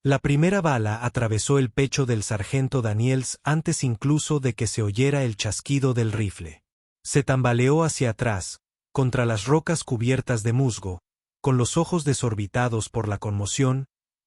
La primera bala atravesó el pecho del sargento Daniels antes incluso de que se oyera el chasquido del rifle. Se tambaleó hacia atrás, contra las rocas cubiertas de musgo, con los ojos desorbitados por la conmoción,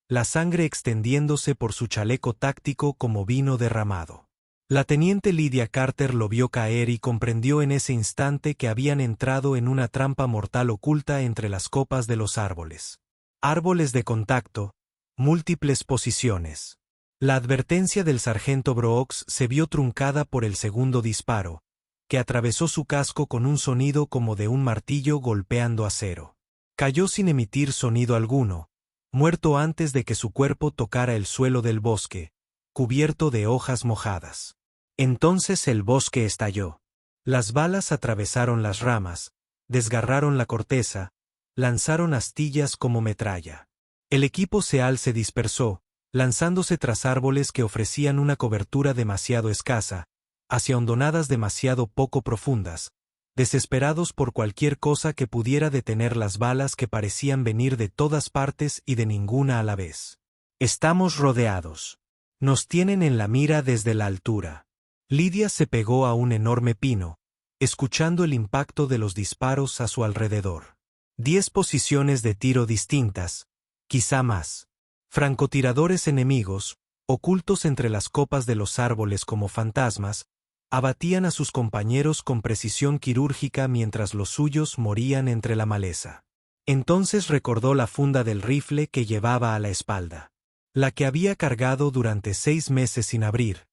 la sangre extendiéndose por su chaleco táctico como vino derramado. La teniente Lydia Carter lo vio caer y comprendió en ese instante que habían entrado en una trampa mortal oculta entre las copas de los árboles. Árboles de contacto, múltiples posiciones. La advertencia del sargento Brooks se vio truncada por el segundo disparo, que atravesó su casco con un sonido como de un martillo golpeando acero. Cayó sin emitir sonido alguno, muerto antes de que su cuerpo tocara el suelo del bosque, cubierto de hojas mojadas. Entonces el bosque estalló. Las balas atravesaron las ramas, desgarraron la corteza, lanzaron astillas como metralla. El equipo SEAL se dispersó, lanzándose tras árboles que ofrecían una cobertura demasiado escasa, hacia hondonadas demasiado poco profundas, desesperados por cualquier cosa que pudiera detener las balas que parecían venir de todas partes y de ninguna a la vez. Estamos rodeados. Nos tienen en la mira desde la altura. Lydia se pegó a un enorme pino, escuchando el impacto de los disparos a su alrededor. 10 posiciones de tiro distintas, quizá más. Francotiradores enemigos, ocultos entre las copas de los árboles como fantasmas, abatían a sus compañeros con precisión quirúrgica mientras los suyos morían entre la maleza. Entonces recordó la funda del rifle que llevaba a la espalda. La que había cargado durante 6 meses sin abrir.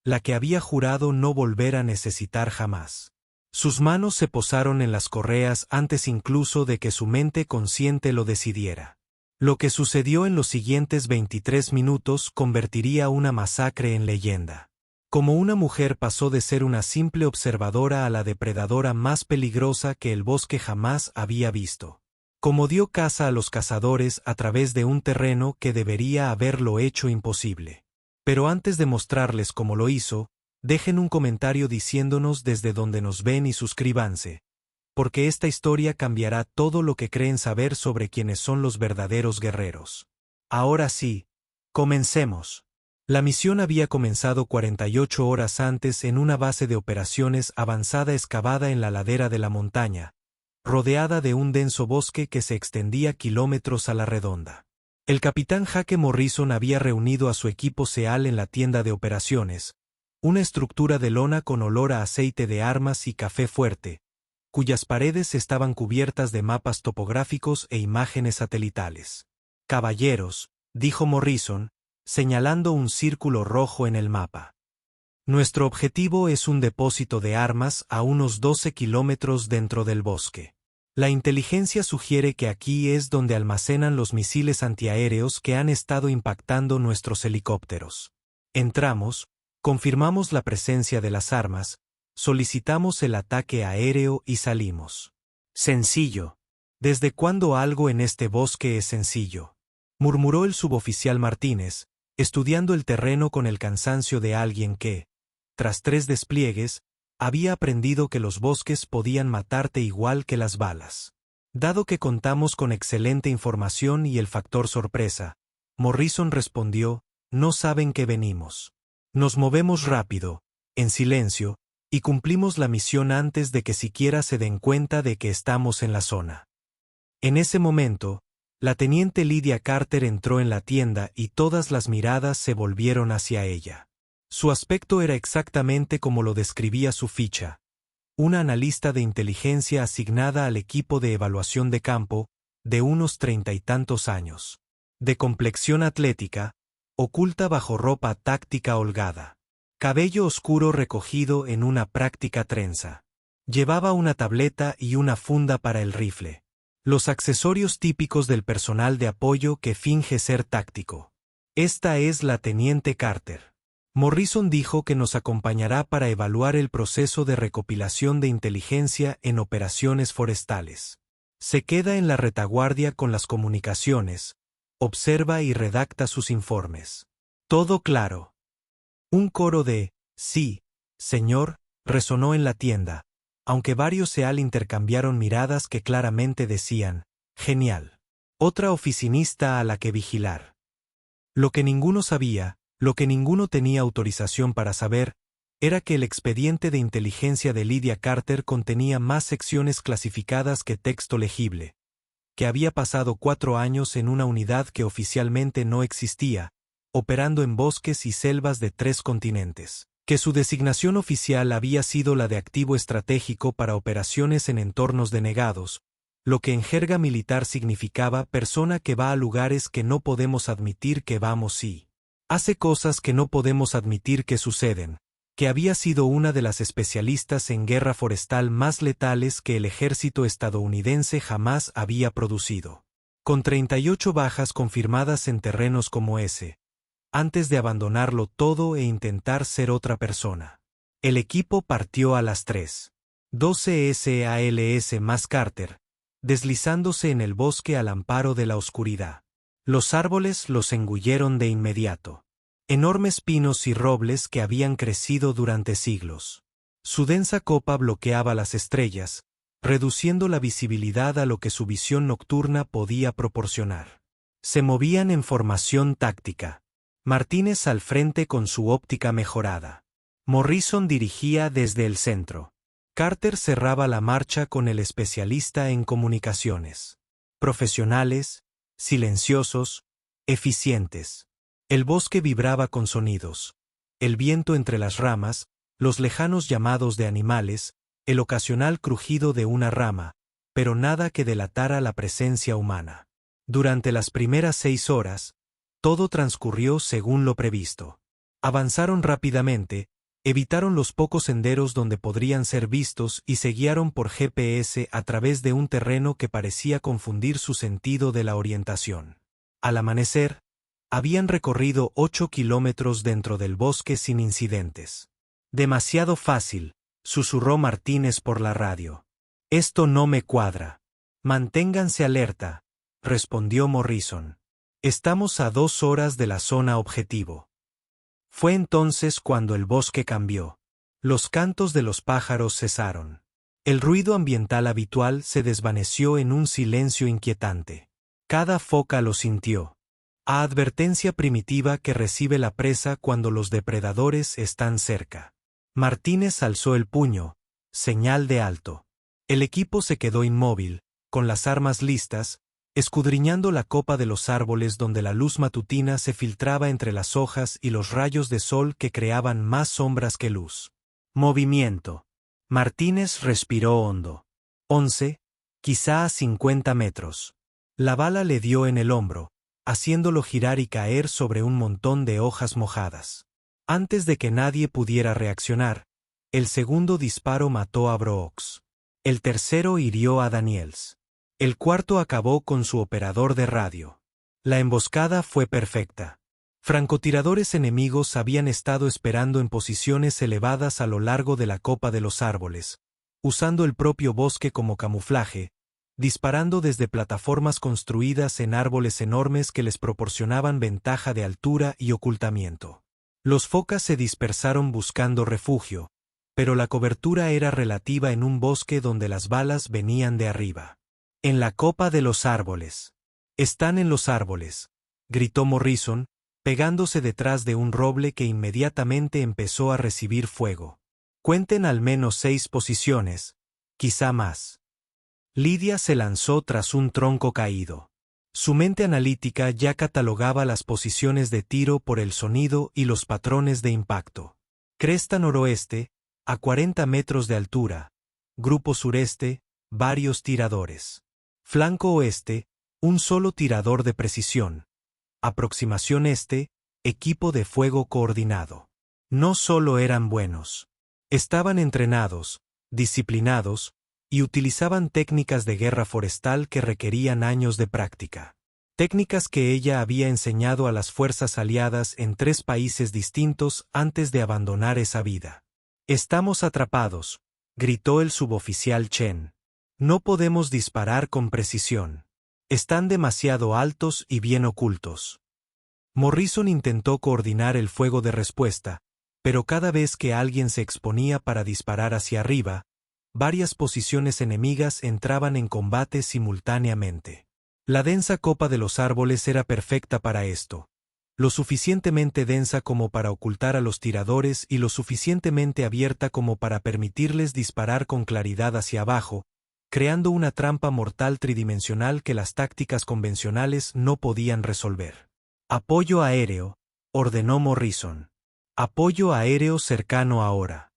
La que había jurado no volver a necesitar jamás. Sus manos se posaron en las correas antes incluso de que su mente consciente lo decidiera. Lo que sucedió en los siguientes 23 minutos convertiría una masacre en leyenda. Como una mujer pasó de ser una simple observadora a la depredadora más peligrosa que el bosque jamás había visto. Como dio caza a los cazadores a través de un terreno que debería haberlo hecho imposible. Pero antes de mostrarles cómo lo hizo, dejen un comentario diciéndonos desde dónde nos ven y suscríbanse, porque esta historia cambiará todo lo que creen saber sobre quiénes son los verdaderos guerreros. Ahora sí, comencemos. La misión había comenzado 48 horas antes en una base de operaciones avanzada excavada en la ladera de la montaña, rodeada de un denso bosque que se extendía kilómetros a la redonda. El capitán Jake Morrison había reunido a su equipo SEAL en la tienda de operaciones, una estructura de lona con olor a aceite de armas y café fuerte, cuyas paredes estaban cubiertas de mapas topográficos e imágenes satelitales. «Caballeros», dijo Morrison, señalando un círculo rojo en el mapa. «Nuestro objetivo es un depósito de armas a unos 12 kilómetros dentro del bosque. La inteligencia sugiere que aquí es donde almacenan los misiles antiaéreos que han estado impactando nuestros helicópteros. Entramos, confirmamos la presencia de las armas, solicitamos el ataque aéreo y salimos. Sencillo. ¿Desde cuándo algo en este bosque es sencillo?», murmuró el suboficial Martínez, estudiando el terreno con el cansancio de alguien que, tras 3 despliegues, había aprendido que los bosques podían matarte igual que las balas. Dado que contamos con excelente información y el factor sorpresa, Morrison respondió, no saben que venimos. Nos movemos rápido, en silencio, y cumplimos la misión antes de que siquiera se den cuenta de que estamos en la zona. En ese momento, la teniente Lydia Carter entró en la tienda y todas las miradas se volvieron hacia ella. Su aspecto era exactamente como lo describía su ficha. Una analista de inteligencia asignada al equipo de evaluación de campo, de unos 30 y tantos años. De complexión atlética, oculta bajo ropa táctica holgada. Cabello oscuro recogido en una práctica trenza. Llevaba una tableta y una funda para el rifle. Los accesorios típicos del personal de apoyo que finge ser táctico. Esta es la teniente Carter. Morrison dijo que nos acompañará para evaluar el proceso de recopilación de inteligencia en operaciones forestales. Se queda en la retaguardia con las comunicaciones, observa y redacta sus informes. Todo claro. Un coro de «sí, señor», resonó en la tienda, aunque varios SEAL intercambiaron miradas que claramente decían «genial». Otra oficinista a la que vigilar. Lo que ninguno sabía, lo que ninguno tenía autorización para saber, era que el expediente de inteligencia de Lydia Carter contenía más secciones clasificadas que texto legible, que había pasado 4 años en una unidad que oficialmente no existía, operando en bosques y selvas de 3 continentes, que su designación oficial había sido la de activo estratégico para operaciones en entornos denegados, lo que en jerga militar significaba persona que va a lugares que no podemos admitir que vamos y hace cosas que no podemos admitir que suceden, que había sido una de las especialistas en guerra forestal más letales que el ejército estadounidense jamás había producido. Con 38 bajas confirmadas en terrenos como ese, antes de abandonarlo todo e intentar ser otra persona. El equipo partió a las 3:12 SALS más Carter, deslizándose en el bosque al amparo de la oscuridad. Los árboles los engulleron de inmediato. Enormes pinos y robles que habían crecido durante siglos. Su densa copa bloqueaba las estrellas, reduciendo la visibilidad a lo que su visión nocturna podía proporcionar. Se movían en formación táctica. Martínez al frente con su óptica mejorada. Morrison dirigía desde el centro. Carter cerraba la marcha con el especialista en comunicaciones. Profesionales, silenciosos, eficientes. El bosque vibraba con sonidos. El viento entre las ramas, los lejanos llamados de animales, el ocasional crujido de una rama, pero nada que delatara la presencia humana. Durante las primeras 6 horas, todo transcurrió según lo previsto. Avanzaron rápidamente, evitaron los pocos senderos donde podrían ser vistos y se guiaron por GPS a través de un terreno que parecía confundir su sentido de la orientación. Al amanecer, habían recorrido 8 kilómetros dentro del bosque sin incidentes. Demasiado fácil, susurró Martínez por la radio. Esto no me cuadra. Manténganse alerta, respondió Morrison. Estamos a 2 horas de la zona objetivo. Fue entonces cuando el bosque cambió. Los cantos de los pájaros cesaron. El ruido ambiental habitual se desvaneció en un silencio inquietante. Cada foca lo sintió. Advertencia primitiva que recibe la presa cuando los depredadores están cerca. Martínez alzó el puño, señal de alto. El equipo se quedó inmóvil, con las armas listas, escudriñando la copa de los árboles donde la luz matutina se filtraba entre las hojas y los rayos de sol que creaban más sombras que luz. Movimiento. Martínez respiró hondo. 11, quizá a 50 metros. La bala le dio en el hombro, haciéndolo girar y caer sobre un montón de hojas mojadas. Antes de que nadie pudiera reaccionar, el segundo disparo mató a Brooks. El tercero hirió a Daniels. El cuarto acabó con su operador de radio. La emboscada fue perfecta. Francotiradores enemigos habían estado esperando en posiciones elevadas a lo largo de la copa de los árboles, usando el propio bosque como camuflaje, disparando desde plataformas construidas en árboles enormes que les proporcionaban ventaja de altura y ocultamiento. Los focas se dispersaron buscando refugio, pero la cobertura era relativa en un bosque donde las balas venían de arriba. En la copa de los árboles. Están en los árboles, gritó Morrison, pegándose detrás de un roble que inmediatamente empezó a recibir fuego. Cuenten al menos 6 posiciones, quizá más. Lydia se lanzó tras un tronco caído. Su mente analítica ya catalogaba las posiciones de tiro por el sonido y los patrones de impacto. Cresta noroeste, a 40 metros de altura. Grupo sureste, varios tiradores. Flanco oeste, un solo tirador de precisión. Aproximación este, equipo de fuego coordinado. No solo eran buenos. Estaban entrenados, disciplinados, y utilizaban técnicas de guerra forestal que requerían años de práctica. Técnicas que ella había enseñado a las fuerzas aliadas en 3 países distintos antes de abandonar esa vida. «Estamos atrapados», gritó el suboficial Chen. «No podemos disparar con precisión. Están demasiado altos y bien ocultos». Morrison intentó coordinar el fuego de respuesta, pero cada vez que alguien se exponía para disparar hacia arriba, varias posiciones enemigas entraban en combate simultáneamente. La densa copa de los árboles era perfecta para esto. lo suficientemente densa como para ocultar a los tiradores y lo suficientemente abierta como para permitirles disparar con claridad hacia abajo, creando una trampa mortal tridimensional que las tácticas convencionales no podían resolver. «Apoyo aéreo», ordenó Morrison. «Apoyo aéreo cercano ahora».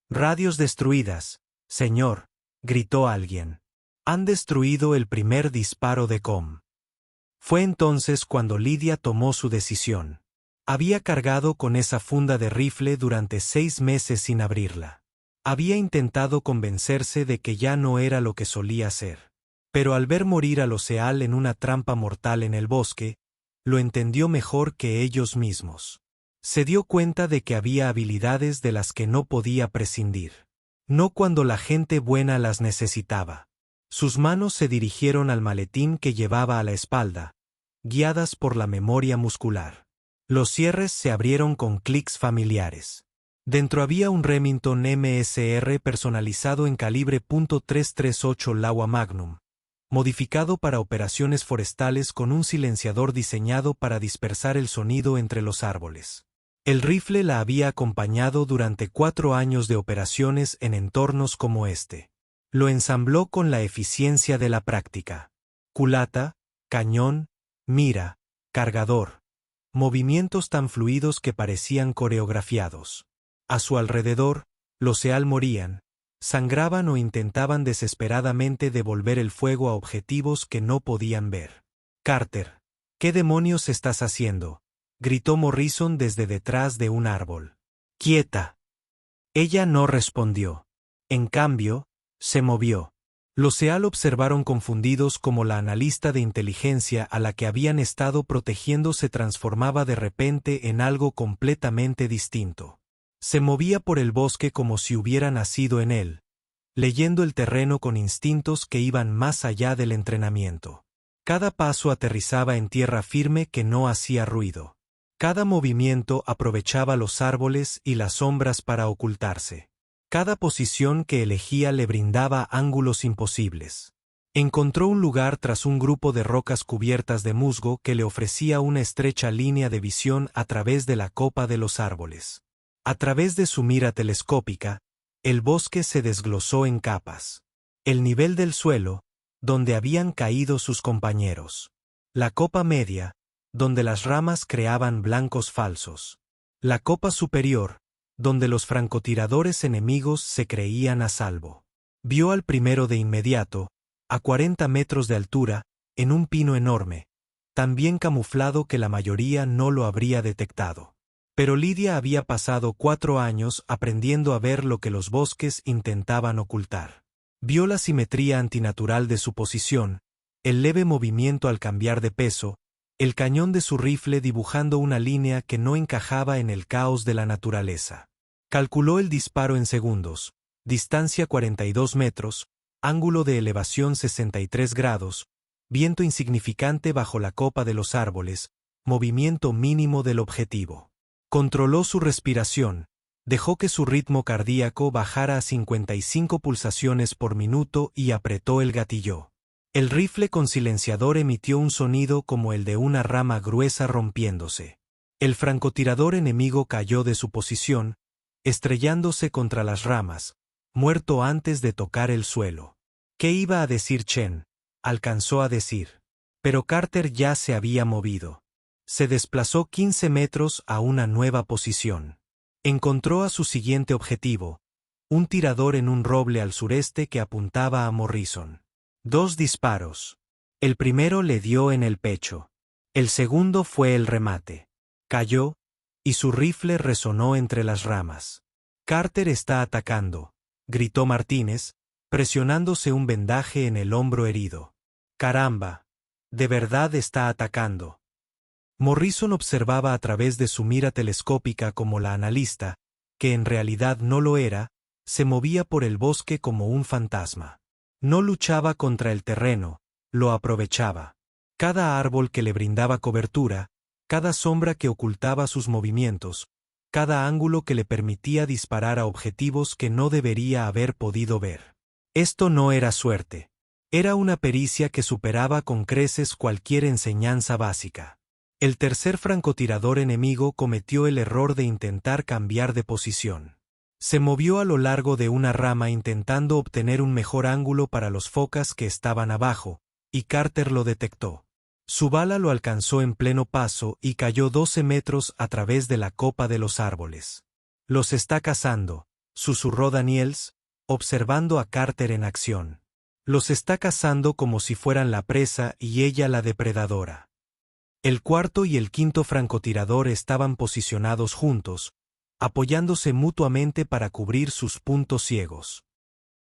«Radios destruidas, señor», gritó alguien. «Han destruido el primer disparo de Com». Fue entonces cuando Lydia tomó su decisión. Había cargado con esa funda de rifle durante 6 meses sin abrirla. Había intentado convencerse de que ya no era lo que solía ser. Pero al ver morir a los Seal en una trampa mortal en el bosque, lo entendió mejor que ellos mismos. Se dio cuenta de que había habilidades de las que no podía prescindir. No cuando la gente buena las necesitaba. Sus manos se dirigieron al maletín que llevaba a la espalda, guiadas por la memoria muscular. Los cierres se abrieron con clics familiares. Dentro había un Remington MSR personalizado en calibre .338 Laua Magnum, modificado para operaciones forestales con un silenciador diseñado para dispersar el sonido entre los árboles. El rifle la había acompañado durante 4 años de operaciones en entornos como este. Lo ensambló con la eficiencia de la práctica. Culata, cañón, mira, cargador. Movimientos tan fluidos que parecían coreografiados. A su alrededor, los Seal morían, sangraban o intentaban desesperadamente devolver el fuego a objetivos que no podían ver. «Carter, ¿qué demonios estás haciendo?», gritó Morrison desde detrás de un árbol. «Quieta». Ella no respondió. En cambio, se movió. Los Seal observaron confundidos cómo la analista de inteligencia a la que habían estado protegiendo se transformaba de repente en algo completamente distinto. Se movía por el bosque como si hubiera nacido en él, leyendo el terreno con instintos que iban más allá del entrenamiento. Cada paso aterrizaba en tierra firme que no hacía ruido. Cada movimiento aprovechaba los árboles y las sombras para ocultarse. Cada posición que elegía le brindaba ángulos imposibles. Encontró un lugar tras un grupo de rocas cubiertas de musgo que le ofrecía una estrecha línea de visión a través de la copa de los árboles. A través de su mira telescópica, el bosque se desglosó en capas. El nivel del suelo, donde habían caído sus compañeros. La copa media, donde las ramas creaban blancos falsos. La copa superior, donde los francotiradores enemigos se creían a salvo. Vio al primero de inmediato, a 40 metros de altura, en un pino enorme, tan bien camuflado que la mayoría no lo habría detectado. Pero Lydia había pasado 4 años aprendiendo a ver lo que los bosques intentaban ocultar. Vio la simetría antinatural de su posición, el leve movimiento al cambiar de peso, el cañón de su rifle dibujando una línea que no encajaba en el caos de la naturaleza. Calculó el disparo en segundos, distancia 42 metros, ángulo de elevación 63 grados, viento insignificante bajo la copa de los árboles, movimiento mínimo del objetivo. Controló su respiración, dejó que su ritmo cardíaco bajara a 55 pulsaciones por minuto y apretó el gatillo. El rifle con silenciador emitió un sonido como el de una rama gruesa rompiéndose. El francotirador enemigo cayó de su posición, estrellándose contra las ramas, muerto antes de tocar el suelo. ¿Qué iba a decir Chen? Alcanzó a decir. Pero Carter ya se había movido. Se desplazó 15 metros a una nueva posición. Encontró a su siguiente objetivo, un tirador en un roble al sureste que apuntaba a Morrison. 2 disparos. El primero le dio en el pecho. El segundo fue el remate. Cayó, y su rifle resonó entre las ramas. «Carter está atacando», gritó Martínez, presionándose un vendaje en el hombro herido. «Caramba, de verdad está atacando». Morrison observaba a través de su mira telescópica como la analista, que en realidad no lo era, se movía por el bosque como un fantasma. No luchaba contra el terreno, lo aprovechaba. Cada árbol que le brindaba cobertura, cada sombra que ocultaba sus movimientos, cada ángulo que le permitía disparar a objetivos que no debería haber podido ver. Esto no era suerte. Era una pericia que superaba con creces cualquier enseñanza básica. El tercer francotirador enemigo cometió el error de intentar cambiar de posición. Se movió a lo largo de una rama intentando obtener un mejor ángulo para los focas que estaban abajo, y Carter lo detectó. Su bala lo alcanzó en pleno paso y cayó 12 metros a través de la copa de los árboles. «Los está cazando», susurró Daniels, observando a Carter en acción. «Los está cazando como si fueran la presa y ella la depredadora». El cuarto y el quinto francotirador estaban posicionados juntos, apoyándose mutuamente para cubrir sus puntos ciegos.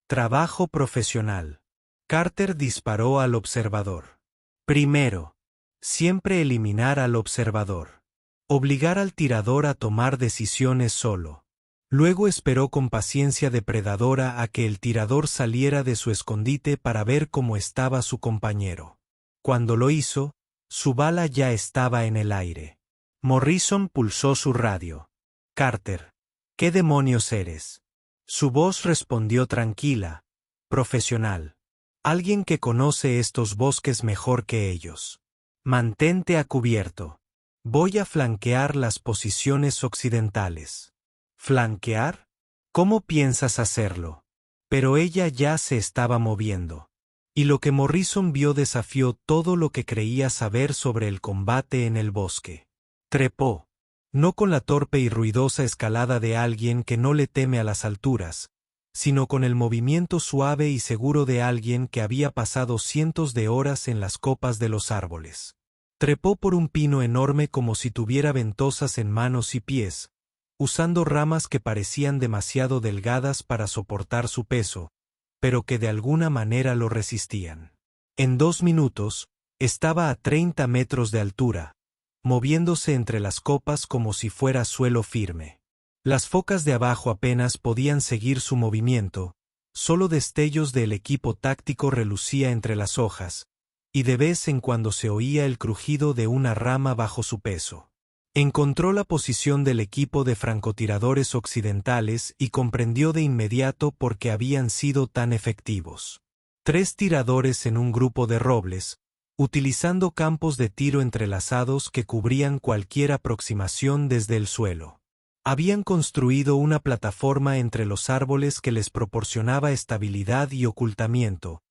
Trabajo profesional. Carter disparó al observador. Primero, siempre eliminar al observador. Obligar al tirador a tomar decisiones solo. Luego esperó con paciencia depredadora a que el tirador saliera de su escondite para ver cómo estaba su compañero. Cuando lo hizo, su bala ya estaba en el aire. Morrison pulsó su radio. «Carter, ¿qué demonios eres?» Su voz respondió tranquila, profesional. «Alguien que conoce estos bosques mejor que ellos. Mantente a cubierto. Voy a flanquear las posiciones occidentales». «¿Flanquear? ¿Cómo piensas hacerlo?» Pero ella ya se estaba moviendo. Y lo que Morrison vio desafió todo lo que creía saber sobre el combate en el bosque. Trepó. No con la torpe y ruidosa escalada de alguien que no le teme a las alturas, sino con el movimiento suave y seguro de alguien que había pasado cientos de horas en las copas de los árboles. Trepó por un pino enorme como si tuviera ventosas en manos y pies, usando ramas que parecían demasiado delgadas para soportar su peso, pero que de alguna manera lo resistían. En 2 minutos, estaba a 30 metros de altura, moviéndose entre las copas como si fuera suelo firme. Las focas de abajo apenas podían seguir su movimiento, solo destellos del equipo táctico relucía entre las hojas, y de vez en cuando se oía el crujido de una rama bajo su peso. Encontró la posición del equipo de francotiradores occidentales y comprendió de inmediato por qué habían sido tan efectivos. 3 tiradores en un grupo de robles, utilizando campos de tiro entrelazados que cubrían cualquier aproximación desde el suelo. Habían construido una plataforma entre los árboles que les proporcionaba estabilidad y ocultamiento,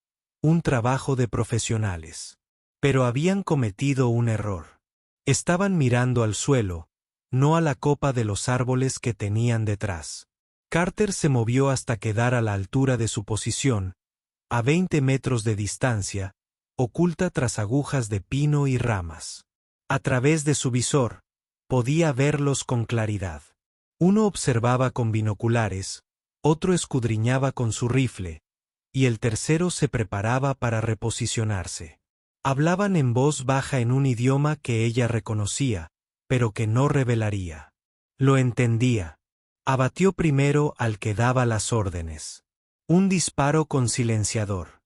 un trabajo de profesionales. Pero habían cometido un error. Estaban mirando al suelo, no a la copa de los árboles que tenían detrás. Carter se movió hasta quedar a la altura de su posición, a 20 metros de distancia, oculta tras agujas de pino y ramas. A través de su visor, podía verlos con claridad. Uno observaba con binoculares, otro escudriñaba con su rifle, y el tercero se preparaba para reposicionarse. Hablaban en voz baja en un idioma que ella reconocía, pero que no revelaría. Lo entendía. Abatió primero al que daba las órdenes. Un disparo con silenciador.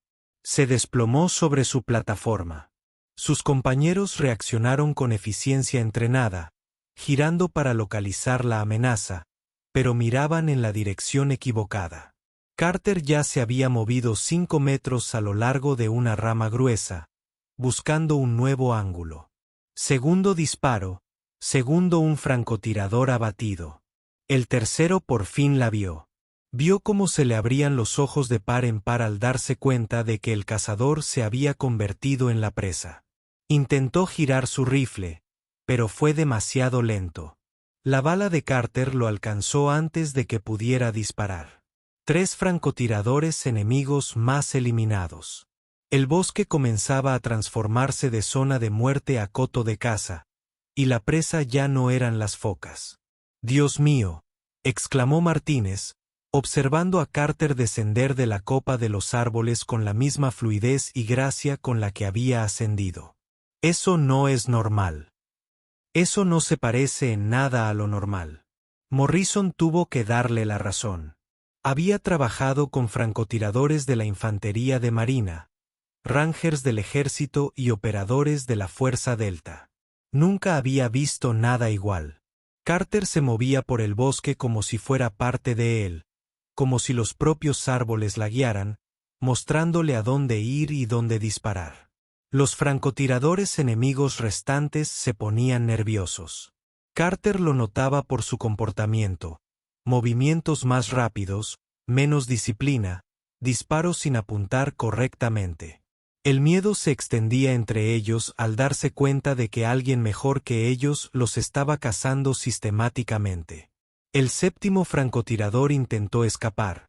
Se desplomó sobre su plataforma. Sus compañeros reaccionaron con eficiencia entrenada, girando para localizar la amenaza, pero miraban en la dirección equivocada. Carter ya se había movido 5 metros a lo largo de una rama gruesa, buscando un nuevo ángulo. Segundo disparo, segundo un francotirador abatido. El tercero por fin la vio. Vio cómo se le abrían los ojos de par en par al darse cuenta de que el cazador se había convertido en la presa. Intentó girar su rifle, pero fue demasiado lento. La bala de Carter lo alcanzó antes de que pudiera disparar. 3 francotiradores enemigos más eliminados. El bosque comenzaba a transformarse de zona de muerte a coto de caza, y la presa ya no eran las focas. «Dios mío», exclamó Martínez, observando a Carter descender de la copa de los árboles con la misma fluidez y gracia con la que había ascendido. «Eso no es normal. Eso no se parece en nada a lo normal». Morrison tuvo que darle la razón. Había trabajado con francotiradores de la infantería de marina, rangers del ejército y operadores de la Fuerza Delta. Nunca había visto nada igual. Carter se movía por el bosque como si fuera parte de él, como si los propios árboles la guiaran, mostrándole a dónde ir y dónde disparar. Los francotiradores enemigos restantes se ponían nerviosos. Carter lo notaba por su comportamiento: movimientos más rápidos, menos disciplina, disparos sin apuntar correctamente. El miedo se extendía entre ellos al darse cuenta de que alguien mejor que ellos los estaba cazando sistemáticamente. El séptimo francotirador intentó escapar,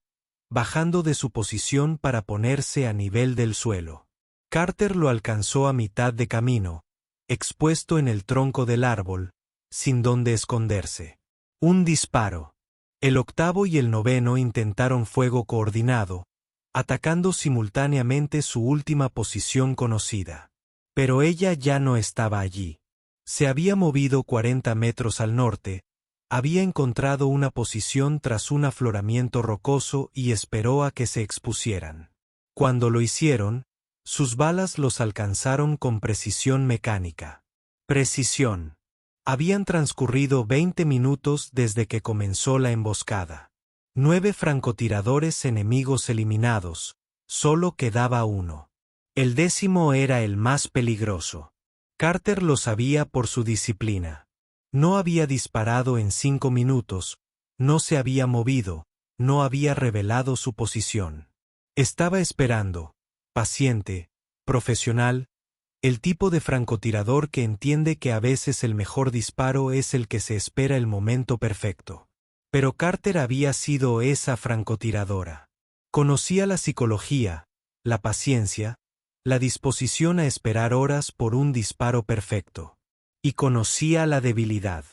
bajando de su posición para ponerse a nivel del suelo. Carter lo alcanzó a mitad de camino, expuesto en el tronco del árbol, sin dónde esconderse. Un disparo. El octavo y el noveno intentaron fuego coordinado, atacando simultáneamente su última posición conocida. Pero ella ya no estaba allí. Se había movido 40 metros al norte, había encontrado una posición tras un afloramiento rocoso y esperó a que se expusieran. Cuando lo hicieron, sus balas los alcanzaron con precisión mecánica. Precisión. Habían transcurrido 20 minutos desde que comenzó la emboscada. 9 francotiradores enemigos eliminados, solo quedaba uno. El 10º era el más peligroso. Carter lo sabía por su disciplina. No había disparado en 5 minutos, no se había movido, no había revelado su posición. Estaba esperando, paciente, profesional, el tipo de francotirador que entiende que a veces el mejor disparo es el que se espera el momento perfecto. Pero Carter había sido esa francotiradora. Conocía la psicología, la paciencia, la disposición a esperar horas por un disparo perfecto. Y conocía la debilidad.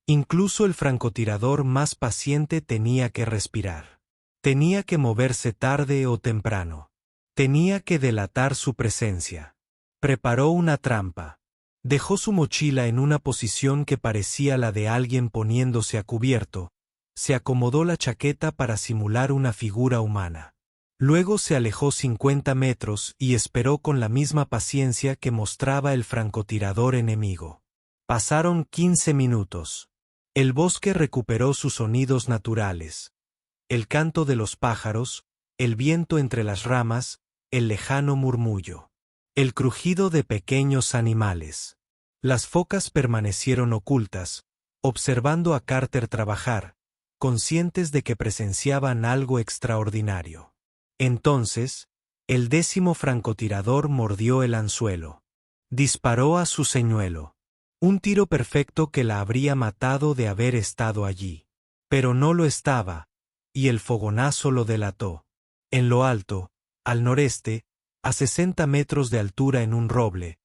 Incluso el francotirador más paciente tenía que respirar. Tenía que moverse tarde o temprano. Tenía que delatar su presencia. Preparó una trampa. Dejó su mochila en una posición que parecía la de alguien poniéndose a cubierto. Se acomodó la chaqueta para simular una figura humana. Luego se alejó 50 metros y esperó con la misma paciencia que mostraba el francotirador enemigo. Pasaron 15 minutos. El bosque recuperó sus sonidos naturales. El canto de los pájaros, el viento entre las ramas, el lejano murmullo. El crujido de pequeños animales. Las focas permanecieron ocultas, observando a Carter trabajar, conscientes de que presenciaban algo extraordinario. Entonces, el 10º francotirador mordió el anzuelo. Disparó a su señuelo. Un tiro perfecto que la habría matado de haber estado allí. Pero no lo estaba, y el fogonazo lo delató. En lo alto, al noreste, a 60 metros de altura en un roble,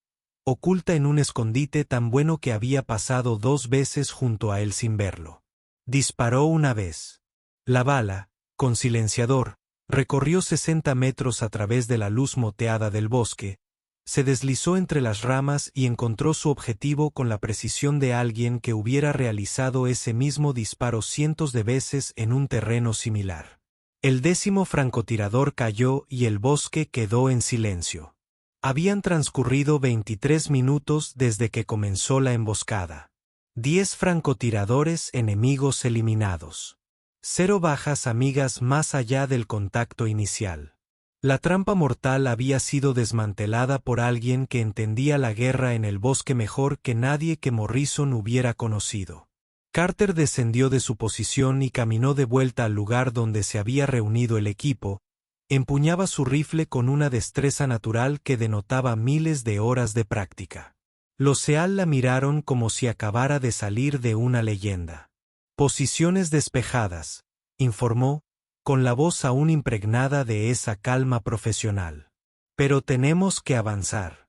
oculta en un escondite tan bueno que había pasado 2 veces junto a él sin verlo. Disparó una vez. La bala, con silenciador, recorrió 60 metros a través de la luz moteada del bosque, se deslizó entre las ramas y encontró su objetivo con la precisión de alguien que hubiera realizado ese mismo disparo cientos de veces en un terreno similar. El 10º francotirador cayó y el bosque quedó en silencio. Habían transcurrido 23 minutos desde que comenzó la emboscada. 10 francotiradores enemigos eliminados. 0 bajas amigas más allá del contacto inicial. La trampa mortal había sido desmantelada por alguien que entendía la guerra en el bosque mejor que nadie que Morrison hubiera conocido. Carter descendió de su posición y caminó de vuelta al lugar donde se había reunido el equipo. Empuñaba su rifle con una destreza natural que denotaba miles de horas de práctica. Los Seal la miraron como si acabara de salir de una leyenda. Posiciones despejadas, informó, con la voz aún impregnada de esa calma profesional. Pero tenemos que avanzar.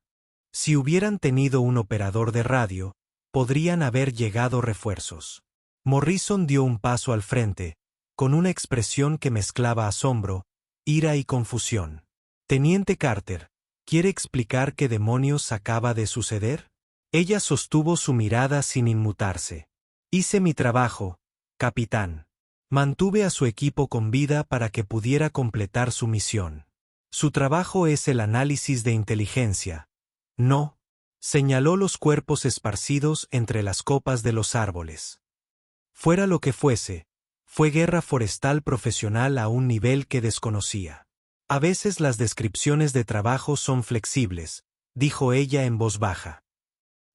Si hubieran tenido un operador de radio, podrían haber llegado refuerzos. Morrison dio un paso al frente, con una expresión que mezclaba asombro, ira y confusión. Teniente Carter, ¿quiere explicar qué demonios acaba de suceder? Ella sostuvo su mirada sin inmutarse. Hice mi trabajo, capitán. Mantuve a su equipo con vida para que pudiera completar su misión. Su trabajo es el análisis de inteligencia. No, señaló los cuerpos esparcidos entre las copas de los árboles. Fuera lo que fuese, fue guerra forestal profesional a un nivel que desconocía. A veces las descripciones de trabajo son flexibles, dijo ella en voz baja.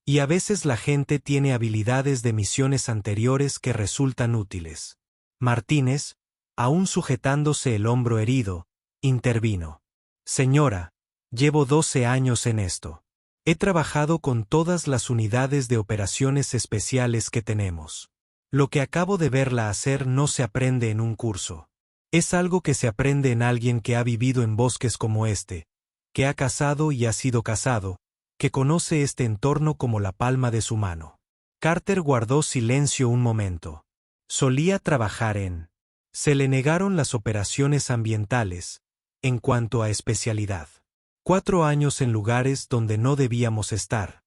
Y a veces la gente tiene habilidades de misiones anteriores que resultan útiles. Martínez, aún sujetándose el hombro herido, intervino. Señora, llevo 12 años en esto. He trabajado con todas las unidades de operaciones especiales que tenemos. Lo que acabo de verla hacer no se aprende en un curso. Es algo que se aprende en alguien que ha vivido en bosques como este, que ha cazado y ha sido cazado, que conoce este entorno como la palma de su mano. Carter guardó silencio un momento. Solía trabajar en. Se le negaron las operaciones ambientales, en cuanto a especialidad. 4 años en lugares donde no debíamos estar,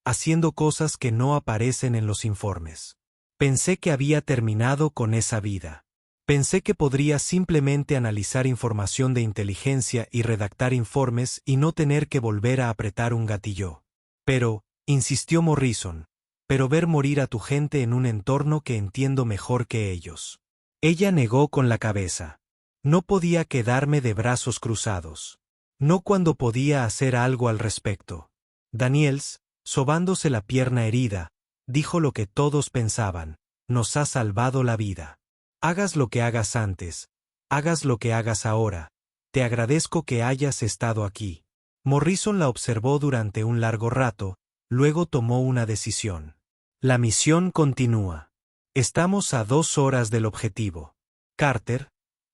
haciendo cosas que no aparecen en los informes. Pensé que había terminado con esa vida. Pensé que podría simplemente analizar información de inteligencia y redactar informes y no tener que volver a apretar un gatillo. Pero, insistió Morrison, pero ver morir a tu gente en un entorno que entiendo mejor que ellos. Ella negó con la cabeza. No podía quedarme de brazos cruzados. No cuando podía hacer algo al respecto. Daniels, sobándose la pierna herida, dijo lo que todos pensaban: nos ha salvado la vida. Hagas lo que hagas antes, hagas lo que hagas ahora, te agradezco que hayas estado aquí. Morrison la observó durante un largo rato, luego tomó una decisión. La misión continúa. Estamos a 2 horas del objetivo. Carter,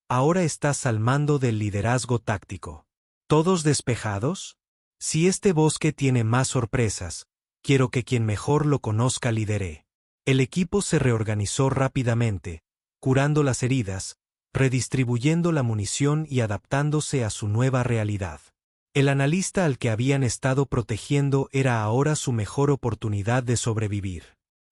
ahora estás al mando del liderazgo táctico. ¿Todos despejados? Si este bosque tiene más sorpresas, quiero que quien mejor lo conozca lidere. El equipo se reorganizó rápidamente, curando las heridas, redistribuyendo la munición y adaptándose a su nueva realidad. El analista al que habían estado protegiendo era ahora su mejor oportunidad de sobrevivir.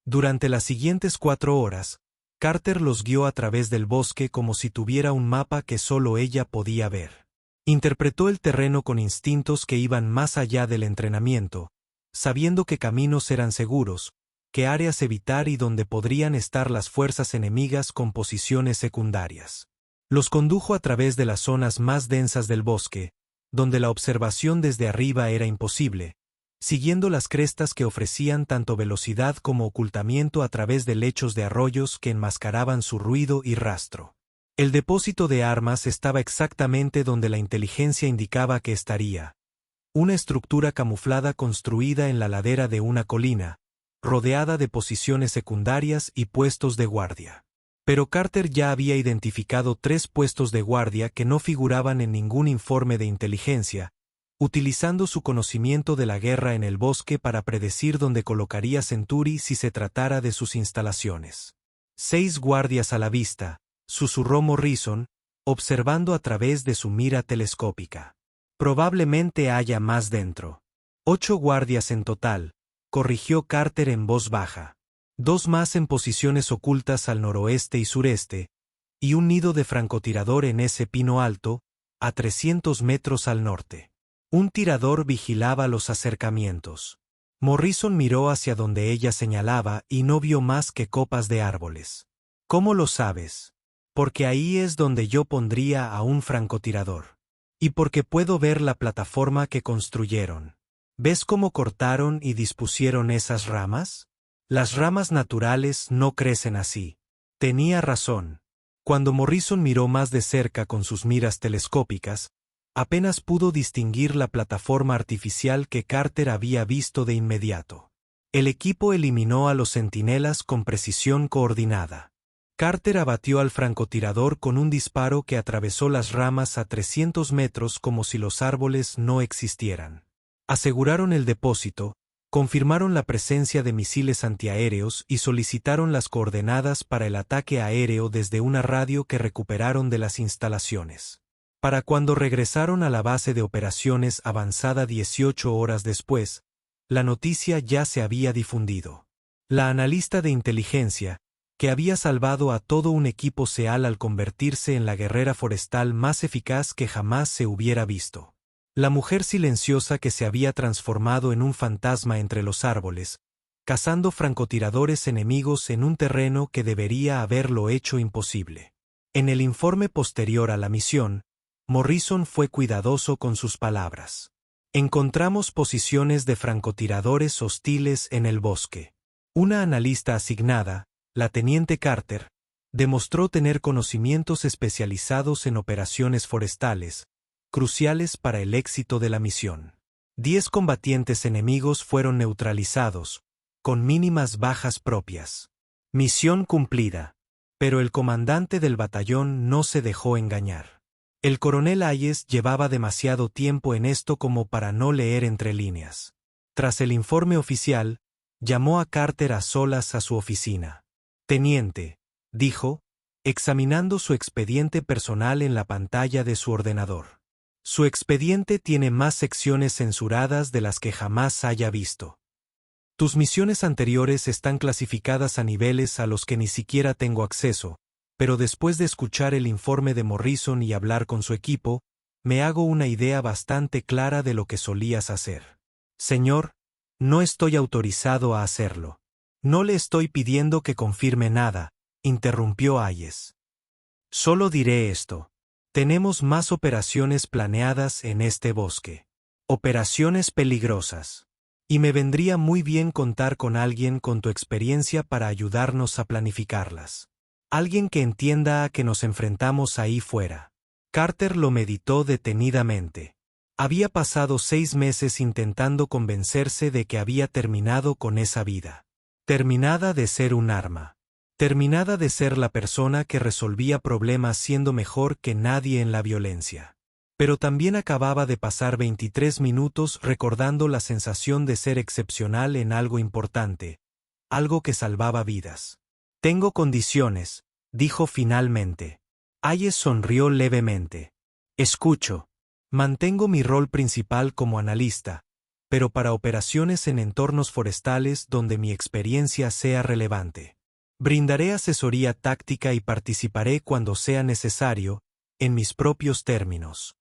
Durante las siguientes 4 horas, Carter los guió a través del bosque como si tuviera un mapa que solo ella podía ver. Interpretó el terreno con instintos que iban más allá del entrenamiento, sabiendo qué caminos eran seguros, qué áreas evitar y dónde podrían estar las fuerzas enemigas con posiciones secundarias. Los condujo a través de las zonas más densas del bosque, donde la observación desde arriba era imposible, siguiendo las crestas que ofrecían tanto velocidad como ocultamiento a través de lechos de arroyos que enmascaraban su ruido y rastro. El depósito de armas estaba exactamente donde la inteligencia indicaba que estaría. Una estructura camuflada construida en la ladera de una colina, rodeada de posiciones secundarias y puestos de guardia. Pero Carter ya había identificado 3 puestos de guardia que no figuraban en ningún informe de inteligencia, utilizando su conocimiento de la guerra en el bosque para predecir dónde colocaría Centuri si se tratara de sus instalaciones. 6 guardias a la vista, susurró Morrison, observando a través de su mira telescópica. Probablemente haya más dentro. 8 guardias en total, corrigió Carter en voz baja. 2 más en posiciones ocultas al noroeste y sureste, y un nido de francotirador en ese pino alto, a 300 metros al norte. Un tirador vigilaba los acercamientos. Morrison miró hacia donde ella señalaba y no vio más que copas de árboles. ¿Cómo lo sabes? Porque ahí es donde yo pondría a un francotirador. Y porque puedo ver la plataforma que construyeron. ¿Ves cómo cortaron y dispusieron esas ramas? Las ramas naturales no crecen así. Tenía razón. Cuando Morrison miró más de cerca con sus miras telescópicas, apenas pudo distinguir la plataforma artificial que Carter había visto de inmediato. El equipo eliminó a los centinelas con precisión coordinada. Carter abatió al francotirador con un disparo que atravesó las ramas a 300 metros como si los árboles no existieran. Aseguraron el depósito, confirmaron la presencia de misiles antiaéreos y solicitaron las coordenadas para el ataque aéreo desde una radio que recuperaron de las instalaciones. Para cuando regresaron a la base de operaciones avanzada 18 horas después, la noticia ya se había difundido. La analista de inteligencia, que había salvado a todo un equipo SEAL al convertirse en la guerrera forestal más eficaz que jamás se hubiera visto. La mujer silenciosa que se había transformado en un fantasma entre los árboles, cazando francotiradores enemigos en un terreno que debería haberlo hecho imposible. En el informe posterior a la misión, Morrison fue cuidadoso con sus palabras. Encontramos posiciones de francotiradores hostiles en el bosque. Una analista asignada, la teniente Carter, demostró tener conocimientos especializados en operaciones forestales, cruciales para el éxito de la misión. 10 combatientes enemigos fueron neutralizados, con mínimas bajas propias. Misión cumplida. Pero el comandante del batallón no se dejó engañar. El coronel Hayes llevaba demasiado tiempo en esto como para no leer entre líneas. Tras el informe oficial, llamó a Carter a solas a su oficina. «Teniente», dijo, examinando su expediente personal en la pantalla de su ordenador. «Su expediente tiene más secciones censuradas de las que jamás haya visto. Tus misiones anteriores están clasificadas a niveles a los que ni siquiera tengo acceso, pero después de escuchar el informe de Morrison y hablar con su equipo, me hago una idea bastante clara de lo que solías hacer». «Señor, no estoy autorizado a hacerlo. No le estoy pidiendo que confirme nada», interrumpió Hayes. «Solo diré esto. Tenemos más operaciones planeadas en este bosque. Operaciones peligrosas. Y me vendría muy bien contar con alguien con tu experiencia para ayudarnos a planificarlas. Alguien que entienda a que nos enfrentamos ahí fuera». Carter lo meditó detenidamente. Había pasado 6 meses intentando convencerse de que había terminado con esa vida. Terminada de ser un arma. Terminada de ser la persona que resolvía problemas siendo mejor que nadie en la violencia. Pero también acababa de pasar 23 minutos recordando la sensación de ser excepcional en algo importante, algo que salvaba vidas. «Tengo condiciones», dijo finalmente. Hayes sonrió levemente. «Escucho. Mantengo mi rol principal como analista, pero para operaciones en entornos forestales donde mi experiencia sea relevante. Brindaré asesoría táctica y participaré cuando sea necesario, en mis propios términos».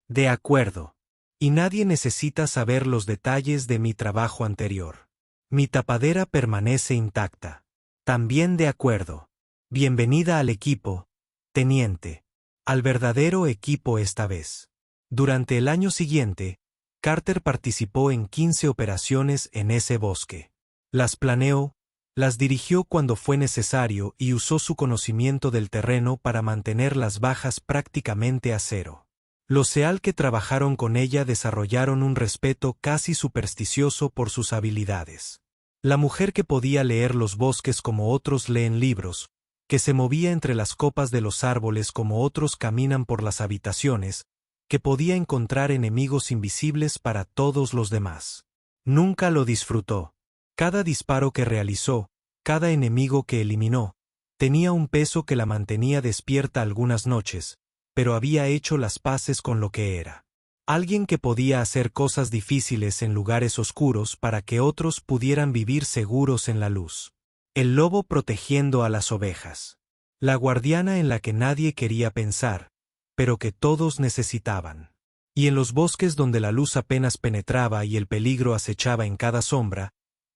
«De acuerdo. Y nadie necesita saber los detalles de mi trabajo anterior. Mi tapadera permanece intacta». «También de acuerdo. Bienvenida al equipo, teniente. Al verdadero equipo esta vez». Durante el año siguiente, Carter participó en 15 operaciones en ese bosque. Las planeó, las dirigió cuando fue necesario y usó su conocimiento del terreno para mantener las bajas prácticamente a cero. Los SEAL que trabajaron con ella desarrollaron un respeto casi supersticioso por sus habilidades. La mujer que podía leer los bosques como otros leen libros, que se movía entre las copas de los árboles como otros caminan por las habitaciones, que podía encontrar enemigos invisibles para todos los demás. Nunca lo disfrutó. Cada disparo que realizó, cada enemigo que eliminó, tenía un peso que la mantenía despierta algunas noches, pero había hecho las paces con lo que era. Alguien que podía hacer cosas difíciles en lugares oscuros para que otros pudieran vivir seguros en la luz. El lobo protegiendo a las ovejas. La guardiana en la que nadie quería pensar, pero que todos necesitaban. Y en los bosques donde la luz apenas penetraba y el peligro acechaba en cada sombra,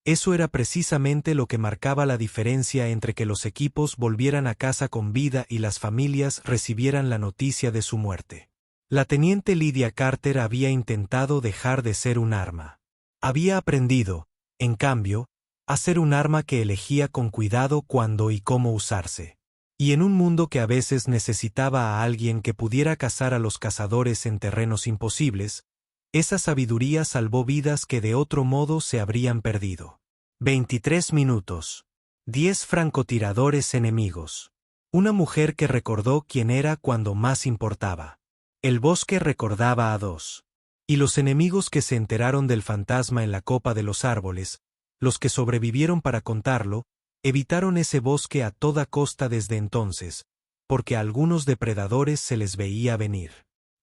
eso era precisamente lo que marcaba la diferencia entre que los equipos volvieran a casa con vida y las familias recibieran la noticia de su muerte. La teniente Lydia Carter había intentado dejar de ser un arma. Había aprendido, en cambio, a ser un arma que elegía con cuidado cuándo y cómo usarse. Y en un mundo que a veces necesitaba a alguien que pudiera cazar a los cazadores en terrenos imposibles, esa sabiduría salvó vidas que de otro modo se habrían perdido. 23 minutos. 10 francotiradores enemigos. Una mujer que recordó quién era cuando más importaba. El bosque recordaba a 2. Y los enemigos que se enteraron del fantasma en la copa de los árboles, los que sobrevivieron para contarlo, evitaron ese bosque a toda costa desde entonces, porque a algunos depredadores se les veía venir.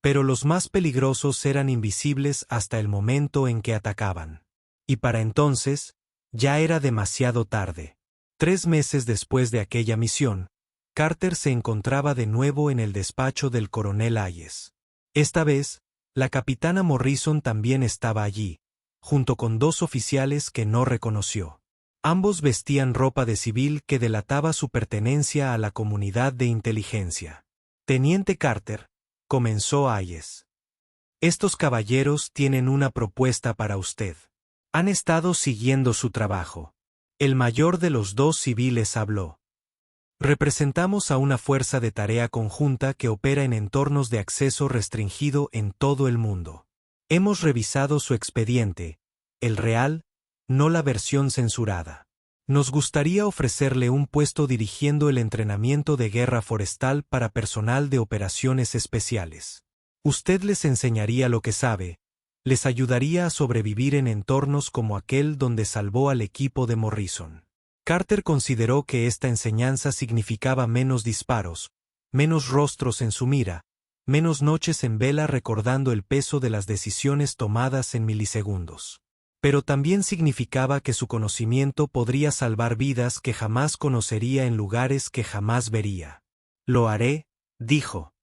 Pero los más peligrosos eran invisibles hasta el momento en que atacaban. Y para entonces, ya era demasiado tarde. 3 meses después de aquella misión, Carter se encontraba de nuevo en el despacho del coronel Hayes. Esta vez, la capitana Morrison también estaba allí, junto con 2 oficiales que no reconoció. Ambos vestían ropa de civil que delataba su pertenencia a la comunidad de inteligencia. «Teniente Carter», comenzó Hayes. Estos caballeros tienen una propuesta para usted. Han estado siguiendo su trabajo. El mayor de los dos civiles habló. Representamos a una fuerza de tarea conjunta que opera en entornos de acceso restringido en todo el mundo. Hemos revisado su expediente, el real, no la versión censurada. Nos gustaría ofrecerle un puesto dirigiendo el entrenamiento de guerra forestal para personal de operaciones especiales. Usted les enseñaría lo que sabe, les ayudaría a sobrevivir en entornos como aquel donde salvó al equipo de Morrison. Carter consideró que esta enseñanza significaba menos disparos, menos rostros en su mira, menos noches en vela recordando el peso de las decisiones tomadas en milisegundos. Pero también significaba que su conocimiento podría salvar vidas que jamás conocería en lugares que jamás vería. Lo haré, dijo.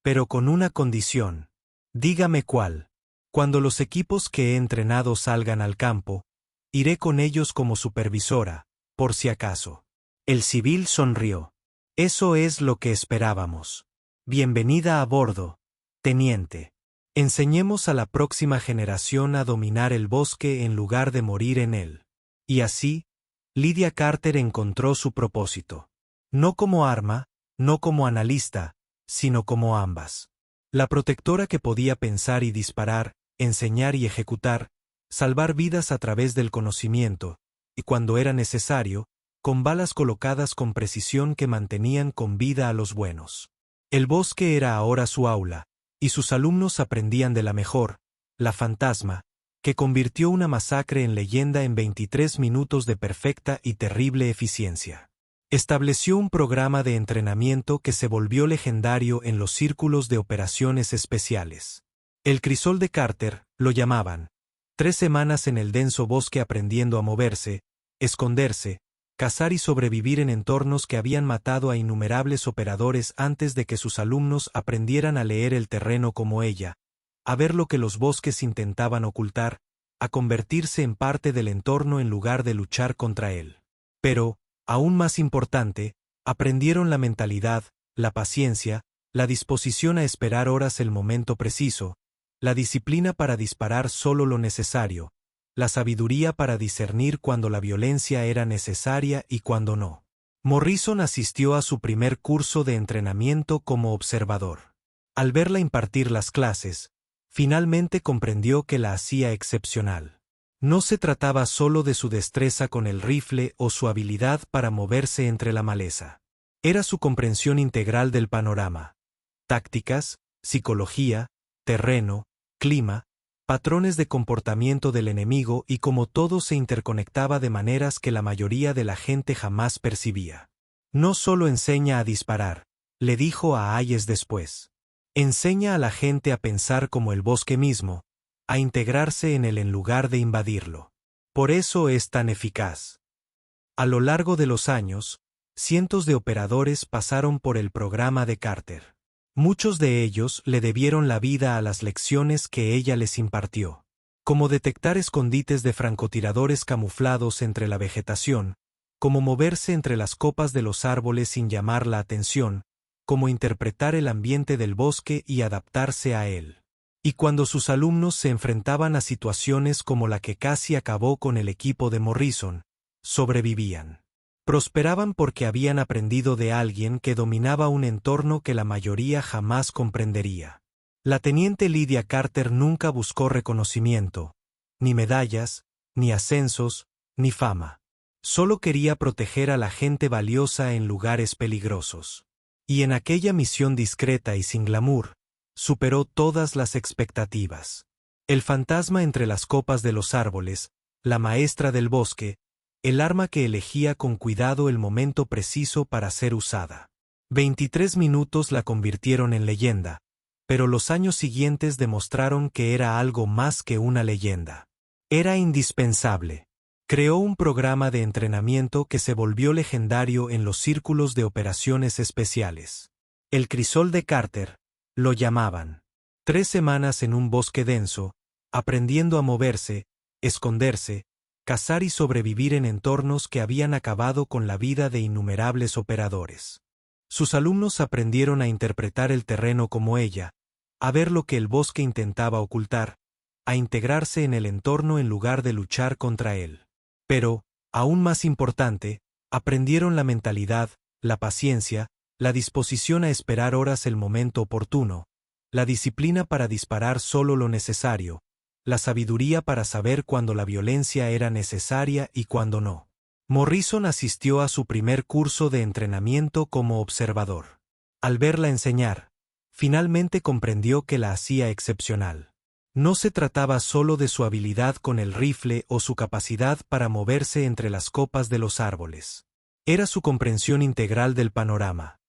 Pero con una condición. Dígame cuál. Cuando los equipos que he entrenado salgan al campo, iré con ellos como supervisora, por si acaso. El civil sonrió. Eso es lo que esperábamos. Bienvenida a bordo, teniente. Enseñemos a la próxima generación a dominar el bosque en lugar de morir en él. Y así, Lydia Carter encontró su propósito. No como arma, no como analista, sino como ambas. La protectora que podía pensar y disparar, enseñar y ejecutar, salvar vidas a través del conocimiento, y cuando era necesario, con balas colocadas con precisión que mantenían con vida a los buenos. El bosque era ahora su aula, y sus alumnos aprendían de la mejor, la fantasma, que convirtió una masacre en leyenda en 23 minutos de perfecta y terrible eficiencia. Estableció un programa de entrenamiento que se volvió legendario en los círculos de operaciones especiales. El crisol de Carter, lo llamaban. 3 semanas en el denso bosque aprendiendo a moverse, esconderse, cazar y sobrevivir en entornos que habían matado a innumerables operadores antes de que sus alumnos aprendieran a leer el terreno como ella, a ver lo que los bosques intentaban ocultar, a convertirse en parte del entorno en lugar de luchar contra él. Pero, aún más importante, aprendieron la mentalidad, la paciencia, la disposición a esperar horas el momento preciso, la disciplina para disparar solo lo necesario, la sabiduría para discernir cuando la violencia era necesaria y cuando no. Morrison asistió a su primer curso de entrenamiento como observador. Al verla impartir las clases, finalmente comprendió que la hacía excepcional. No se trataba solo de su destreza con el rifle o su habilidad para moverse entre la maleza. Era su comprensión integral del panorama. Tácticas, psicología, terreno, clima, patrones de comportamiento del enemigo y cómo todo se interconectaba de maneras que la mayoría de la gente jamás percibía. No solo enseña a disparar, le dijo a Hayes después. Enseña a la gente a pensar como el bosque mismo, a integrarse en él en lugar de invadirlo. Por eso es tan eficaz. A lo largo de los años, cientos de operadores pasaron por el programa de Carter. Muchos de ellos le debieron la vida a las lecciones que ella les impartió. Como detectar escondites de francotiradores camuflados entre la vegetación, como moverse entre las copas de los árboles sin llamar la atención, como interpretar el ambiente del bosque y adaptarse a él. Y cuando sus alumnos se enfrentaban a situaciones como la que casi acabó con el equipo de Morrison, sobrevivían. Prosperaban porque habían aprendido de alguien que dominaba un entorno que la mayoría jamás comprendería. La teniente Lydia Carter nunca buscó reconocimiento, ni medallas, ni ascensos, ni fama. Solo quería proteger a la gente valiosa en lugares peligrosos. Y en aquella misión discreta y sin glamour, superó todas las expectativas. El fantasma entre las copas de los árboles, la maestra del bosque, el arma que elegía con cuidado el momento preciso para ser usada. 23 minutos la convirtieron en leyenda, pero los años siguientes demostraron que era algo más que una leyenda. Era indispensable. Creó un programa de entrenamiento que se volvió legendario en los círculos de operaciones especiales. El crisol de Carter, lo llamaban. 3 semanas en un bosque denso, aprendiendo a moverse, esconderse, cazar y sobrevivir en entornos que habían acabado con la vida de innumerables operadores. Sus alumnos aprendieron a interpretar el terreno como ella, a ver lo que el bosque intentaba ocultar, a integrarse en el entorno en lugar de luchar contra él. Pero, aún más importante, aprendieron la mentalidad, la paciencia, la disposición a esperar horas el momento oportuno, la disciplina para disparar solo lo necesario, la sabiduría para saber cuándo la violencia era necesaria y cuándo no. Morrison asistió a su primer curso de entrenamiento como observador. Al verla enseñar, finalmente comprendió que la hacía excepcional. No se trataba solo de su habilidad con el rifle o su capacidad para moverse entre las copas de los árboles. Era su comprensión integral del panorama.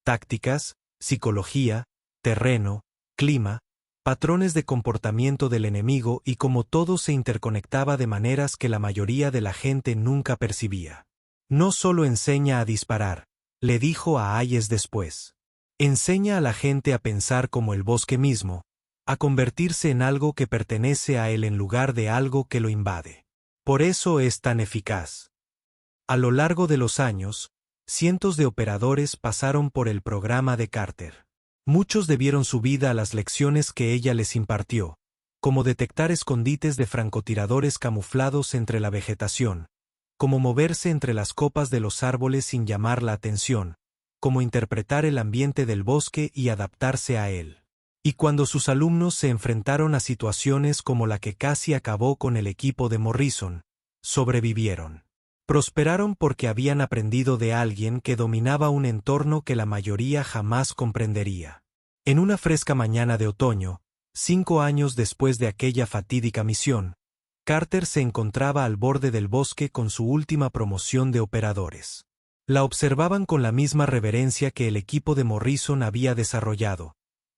Tácticas, psicología, terreno, clima, patrones de comportamiento del enemigo y cómo todo se interconectaba de maneras que la mayoría de la gente nunca percibía. No solo enseña a disparar, le dijo a Hayes después. Enseña a la gente a pensar como el bosque mismo, a convertirse en algo que pertenece a él en lugar de algo que lo invade. Por eso es tan eficaz. A lo largo de los años, cientos de operadores pasaron por el programa de Carter. Muchos debieron su vida a las lecciones que ella les impartió, como detectar escondites de francotiradores camuflados entre la vegetación, como moverse entre las copas de los árboles sin llamar la atención, como interpretar el ambiente del bosque y adaptarse a él. Y cuando sus alumnos se enfrentaron a situaciones como la que casi acabó con el equipo de Morrison, sobrevivieron. Prosperaron porque habían aprendido de alguien que dominaba un entorno que la mayoría jamás comprendería. En una fresca mañana de otoño, 5 años después de aquella fatídica misión, Carter se encontraba al borde del bosque con su última promoción de operadores. La observaban con la misma reverencia que el equipo de Morrison había desarrollado,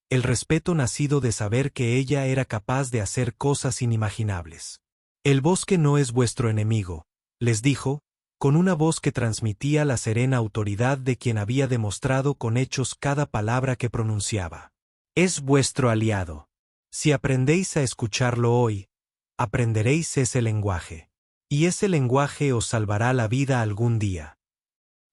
el respeto nacido de saber que ella era capaz de hacer cosas inimaginables. El bosque no es vuestro enemigo, les dijo, con una voz que transmitía la serena autoridad de quien había demostrado con hechos cada palabra que pronunciaba. Es vuestro aliado. Si aprendéis a escucharlo hoy, aprenderéis ese lenguaje. Y ese lenguaje os salvará la vida algún día.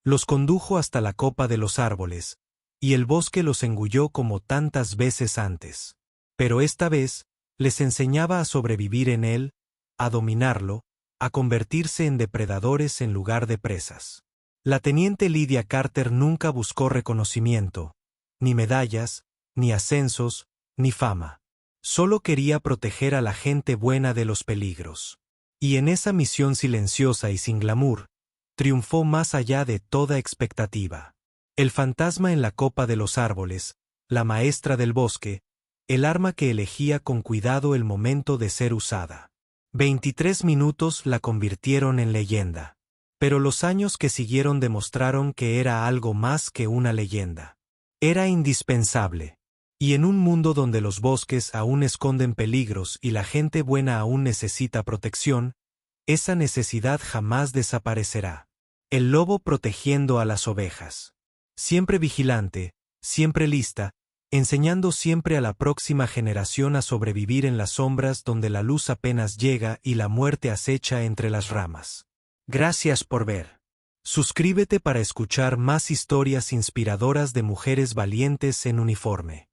Los condujo hasta la copa de los árboles, y el bosque los engulló como tantas veces antes. Pero esta vez, les enseñaba a sobrevivir en él, a dominarlo, a convertirse en depredadores en lugar de presas. La teniente Lydia Carter nunca buscó reconocimiento, ni medallas, ni ascensos, ni fama. Solo quería proteger a la gente buena de los peligros. Y en esa misión silenciosa y sin glamour, triunfó más allá de toda expectativa. El fantasma en la copa de los árboles, la maestra del bosque, el arma que elegía con cuidado el momento de ser usada. 23 minutos la convirtieron en leyenda. Pero los años que siguieron demostraron que era algo más que una leyenda. Era indispensable. Y en un mundo donde los bosques aún esconden peligros y la gente buena aún necesita protección, esa necesidad jamás desaparecerá. El lobo protegiendo a las ovejas. Siempre vigilante, siempre lista, enseñando siempre a la próxima generación a sobrevivir en las sombras donde la luz apenas llega y la muerte acecha entre las ramas. Gracias por ver. Suscríbete para escuchar más historias inspiradoras de mujeres valientes en uniforme.